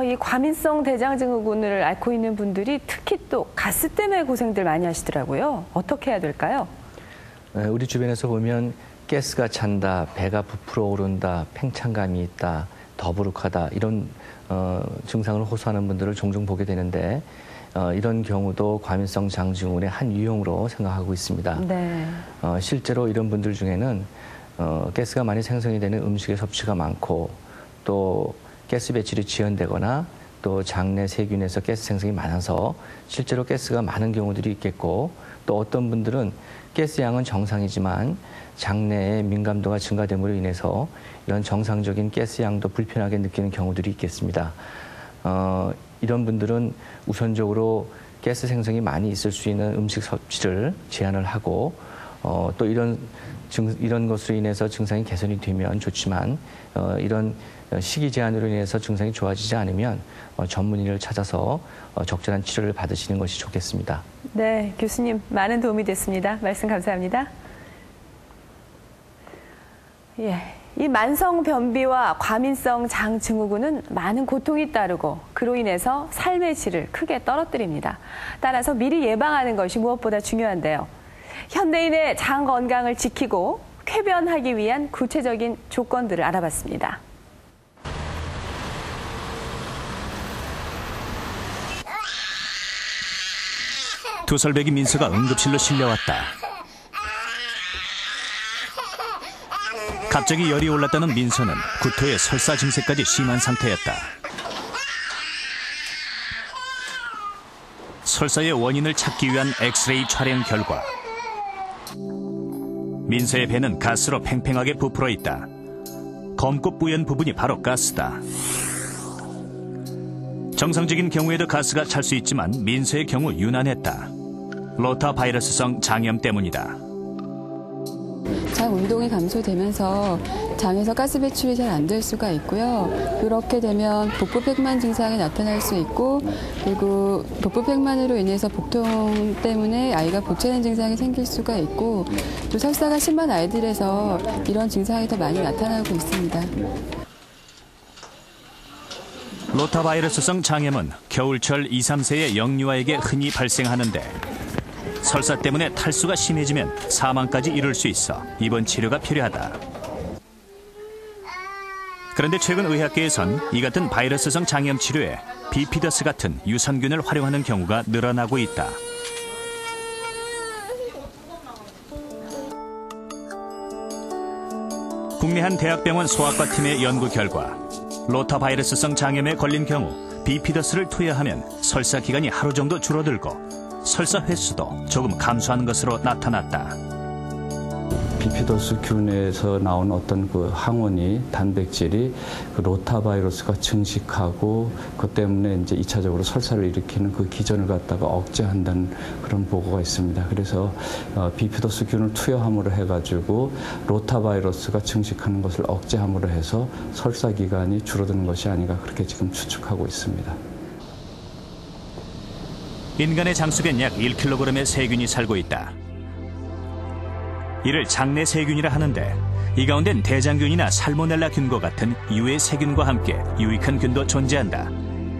이 과민성 대장증후군을 앓고 있는 분들이 특히 또 가스 때문에 고생들 많이 하시더라고요. 어떻게 해야 될까요? 우리 주변에서 보면 가스가 찬다, 배가 부풀어 오른다, 팽창감이 있다, 더부룩하다 이런 증상을 호소하는 분들을 종종 보게 되는데 이런 경우도 과민성 장증후군의 한 유형으로 생각하고 있습니다. 네. 실제로 이런 분들 중에는 가스가 많이 생성이 되는 음식의 섭취가 많고 또 가스 배출이 지연되거나 또 장내 세균에서 가스 생성이 많아서 실제로 가스가 많은 경우들이 있겠고 또 어떤 분들은 가스 양은 정상이지만 장내의 민감도가 증가됨으로 인해서 이런 정상적인 가스 양도 불편하게 느끼는 경우들이 있겠습니다. 이런 분들은 우선적으로 가스 생성이 많이 있을 수 있는 음식 섭취를 제한을 하고 또 이런 것으로 인해서 증상이 개선이 되면 좋지만 이런 식이 제한으로 인해서 증상이 좋아지지 않으면 전문의를 찾아서 적절한 치료를 받으시는 것이 좋겠습니다. 네, 교수님 많은 도움이 됐습니다. 말씀 감사합니다. 예, 이 만성 변비와 과민성 장증후군은 많은 고통이 따르고 그로 인해서 삶의 질을 크게 떨어뜨립니다. 따라서 미리 예방하는 것이 무엇보다 중요한데요. 현대인의 장 건강을 지키고 쾌변하기 위한 구체적인 조건들을 알아봤습니다. 두살배기 민서가 응급실로 실려왔다. 갑자기 열이 올랐다는 민서는 구토에 설사 증세까지 심한 상태였다. 설사의 원인을 찾기 위한 엑스레이 촬영 결과 민서의 배는 가스로 팽팽하게 부풀어 있다. 검고 뿌연 부분이 바로 가스다. 정상적인 경우에도 가스가 찰 수 있지만 민서의 경우 유난했다. 로타바이러스성 장염 때문이다. 장 운동이 감소되면서 장에서 가스 배출이 잘 안 될 수가 있고요. 그렇게 되면 복부팽만 증상이 나타날 수 있고 그리고 복부팽만으로 인해서 복통 때문에 아이가 복차는 증상이 생길 수가 있고 또 설사가 심한 아이들에서 이런 증상이 더 많이 나타나고 있습니다. 로타바이러스성 장염은 겨울철 2, 3세의 영유아에게 흔히 발생하는데 설사 때문에 탈수가 심해지면 사망까지 이를 수 있어 입원 치료가 필요하다. 그런데 최근 의학계에선 이 같은 바이러스성 장염 치료에 비피더스 같은 유산균을 활용하는 경우가 늘어나고 있다. 국내 한 대학병원 소아과 팀의 연구 결과 로타바이러스성 장염에 걸린 경우 비피더스를 투여하면 설사 기간이 하루 정도 줄어들고 설사 횟수도 조금 감소하는 것으로 나타났다. 비피더스균에서 나온 어떤 그 항원이 단백질이 그 로타바이러스가 증식하고 그 때문에 이제 2차적으로 설사를 일으키는 그 기전을 갖다가 억제한다는 그런 보고가 있습니다. 그래서 비피더스균을 투여함으로 해가지고 로타바이러스가 증식하는 것을 억제함으로 해서 설사 기간이 줄어드는 것이 아닌가 그렇게 지금 추측하고 있습니다. 인간의 장 속엔 약 1kg의 세균이 살고 있다. 이를 장내 세균이라 하는데 이 가운데는 대장균이나 살모넬라균과 같은 유해 세균과 함께 유익한 균도 존재한다.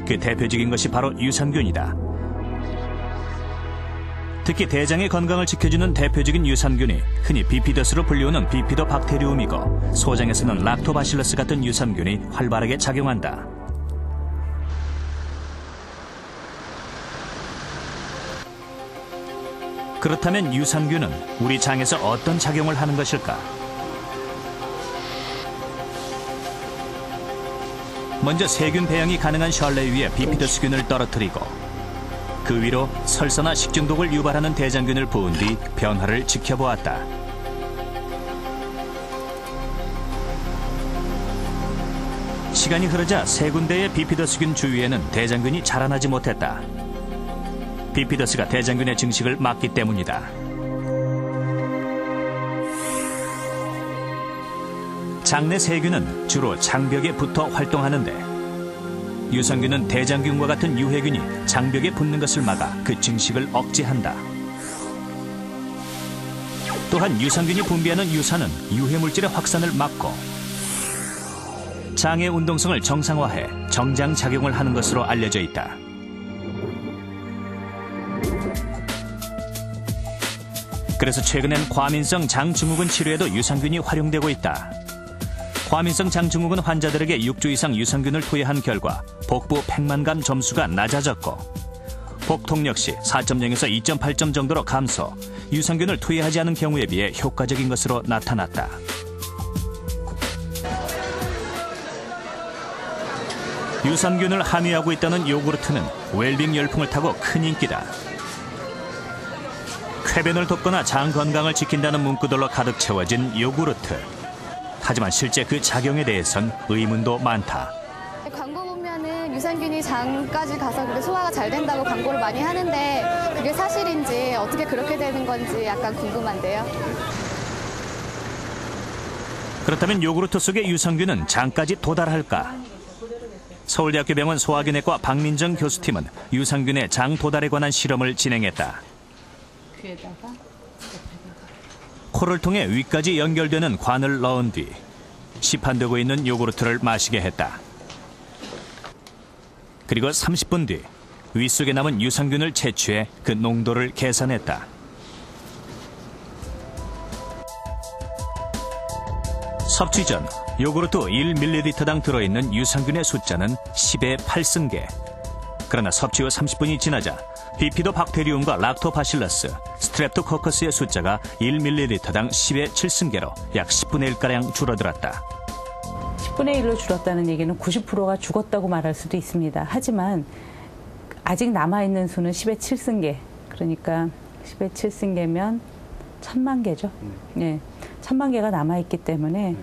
그 대표적인 것이 바로 유산균이다. 특히 대장의 건강을 지켜주는 대표적인 유산균이 흔히 비피더스로 불리우는 비피도박테리움이고 소장에서는 락토바실러스 같은 유산균이 활발하게 작용한다. 그렇다면 유산균은 우리 장에서 어떤 작용을 하는 것일까? 먼저 세균 배양이 가능한 셜레 위에 비피더스균을 떨어뜨리고 그 위로 설사나 식중독을 유발하는 대장균을 부은 뒤 변화를 지켜보았다. 시간이 흐르자 세 군데의 비피더스균 주위에는 대장균이 자라나지 못했다. 비피더스가 대장균의 증식을 막기 때문이다. 장내 세균은 주로 장벽에 붙어 활동하는데 유산균은 대장균과 같은 유해균이 장벽에 붙는 것을 막아 그 증식을 억제한다. 또한 유산균이 분비하는 유산은 유해물질의 확산을 막고 장의 운동성을 정상화해 정장작용을 하는 것으로 알려져 있다. 그래서 최근엔 과민성 장증후군 치료에도 유산균이 활용되고 있다. 과민성 장증후군 환자들에게 6주 이상 유산균을 투여한 결과 복부 팽만감 점수가 낮아졌고 복통 역시 4.0에서 2.8점 정도로 감소, 유산균을 투여하지 않은 경우에 비해 효과적인 것으로 나타났다. 유산균을 함유하고 있다는 요구르트는 웰빙 열풍을 타고 큰 인기다. 쾌변을 돕거나 장 건강을 지킨다는 문구들로 가득 채워진 요구르트. 하지만 실제 그 작용에 대해선 의문도 많다. 광고 보면은 유산균이 장까지 가서 그게 소화가 잘 된다고 광고를 많이 하는데 그게 사실인지 어떻게 그렇게 되는 건지 약간 궁금한데요. 그렇다면 요구르트 속의 유산균은 장까지 도달할까? 서울대학교 병원 소화기내과 박민정 교수팀은 유산균의 장 도달에 관한 실험을 진행했다. 코를 통해 위까지 연결되는 관을 넣은 뒤 시판되고 있는 요구르트를 마시게 했다. 그리고 30분 뒤 윗속에 남은 유산균을 채취해 그 농도를 계산했다. 섭취 전 요구르트 1ml당 들어있는 유산균의 숫자는 10의 8승계. 그러나 섭취 후 30분이 지나자 비피도박테리움과 락토바실러스, 스트랩토코커스의 숫자가 1ml당 10의 7승계로 약 10분의 1가량 줄어들었다. 10분의 1로 줄었다는 얘기는 90%가 죽었다고 말할 수도 있습니다. 하지만 아직 남아있는 수는 10의 7승계. 그러니까 10의 7승계면 1000만 개죠. 네, 1000만 개가 남아있기 때문에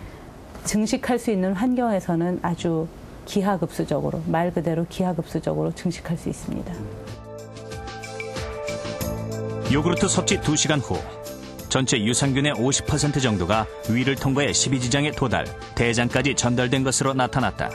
증식할 수 있는 환경에서는 아주 기하급수적으로, 말 그대로 기하급수적으로 증식할 수 있습니다. 요구르트 섭취 2시간 후 전체 유산균의 50% 정도가 위를 통과해 십이지장에 도달, 대장까지 전달된 것으로 나타났다.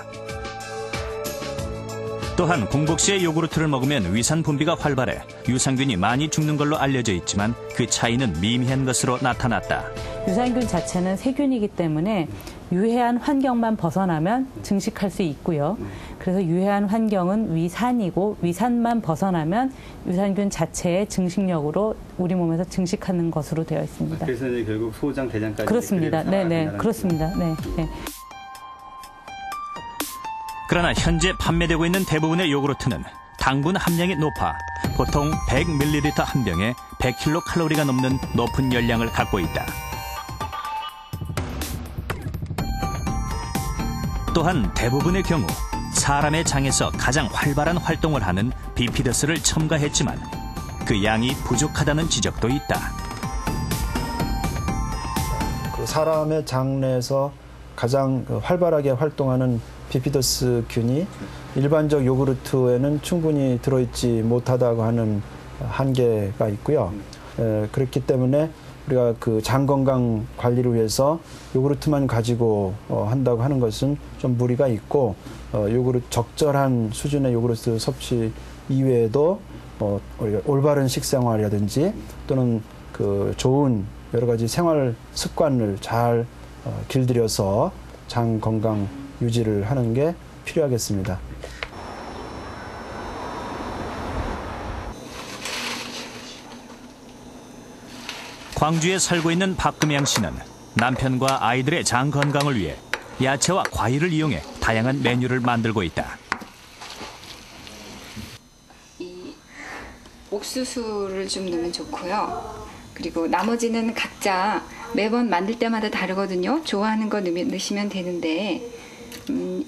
또한 공복 시에 요구르트를 먹으면 위산 분비가 활발해 유산균이 많이 죽는 걸로 알려져 있지만 그 차이는 미미한 것으로 나타났다. 유산균 자체는 세균이기 때문에 유해한 환경만 벗어나면 증식할 수 있고요. 그래서 유해한 환경은 위산이고 위산만 벗어나면 유산균 자체의 증식력으로 우리 몸에서 증식하는 것으로 되어 있습니다. 그래서 이제 결국 소장, 대장까지 그렇습니다. 네네, 그렇습니다. 네. 네. 그러나 현재 판매되고 있는 대부분의 요구르트는 당분 함량이 높아 보통 100ml 한 병에 100kcal 넘는 높은 열량을 갖고 있다. 또한 대부분의 경우 사람의 장에서 가장 활발한 활동을 하는 비피더스를 첨가했지만 그 양이 부족하다는 지적도 있다. 그 사람의 장 내에서 가장 활발하게 활동하는 비피더스 균이 일반적 요구르트에는 충분히 들어있지 못하다고 하는 한계가 있고요. 그렇기 때문에 우리가 그 장 건강 관리를 위해서 요구르트만 가지고 한다고 하는 것은 좀 무리가 있고 요구르트 적절한 수준의 요구르트 섭취 이외에도 우리가 올바른 식생활이라든지 또는 그 좋은 여러 가지 생활 습관을 잘 길들여서 장 건강 유지를 하는 게 필요하겠습니다. 광주에 살고 있는 박금양 씨는 남편과 아이들의 장 건강을 위해 야채와 과일을 이용해 다양한 메뉴를 만들고 있다. 이 옥수수를 좀 넣으면 좋고요. 그리고 나머지는 각자 매번 만들 때마다 다르거든요. 좋아하는 거 넣으시면 되는데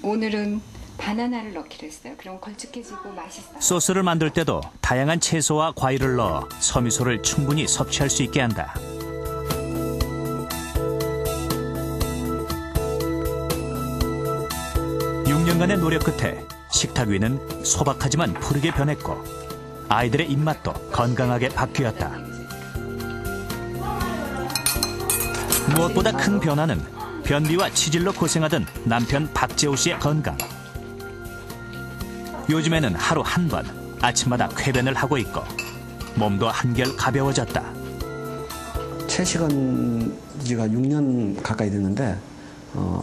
오늘은 바나나를 넣기로 했어요. 그럼 걸쭉해지고 맛있어요. 소스를 만들 때도 다양한 채소와 과일을 넣어 섬유소를 충분히 섭취할 수 있게 한다. (6년간의) 노력 끝에 식탁 위는 소박하지만 푸르게 변했고 아이들의 입맛도 건강하게 바뀌었다. 무엇보다 큰 변화는 변비와 치질로 고생하던 남편 박재호 씨의 건강. 요즘에는 하루 한 번 아침마다 쾌변을 하고 있고 몸도 한결 가벼워졌다. 채식은 지가 6년 가까이 됐는데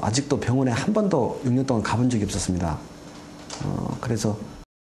아직도 병원에 한 번도 6년 동안 가본 적이 없었습니다. 그래서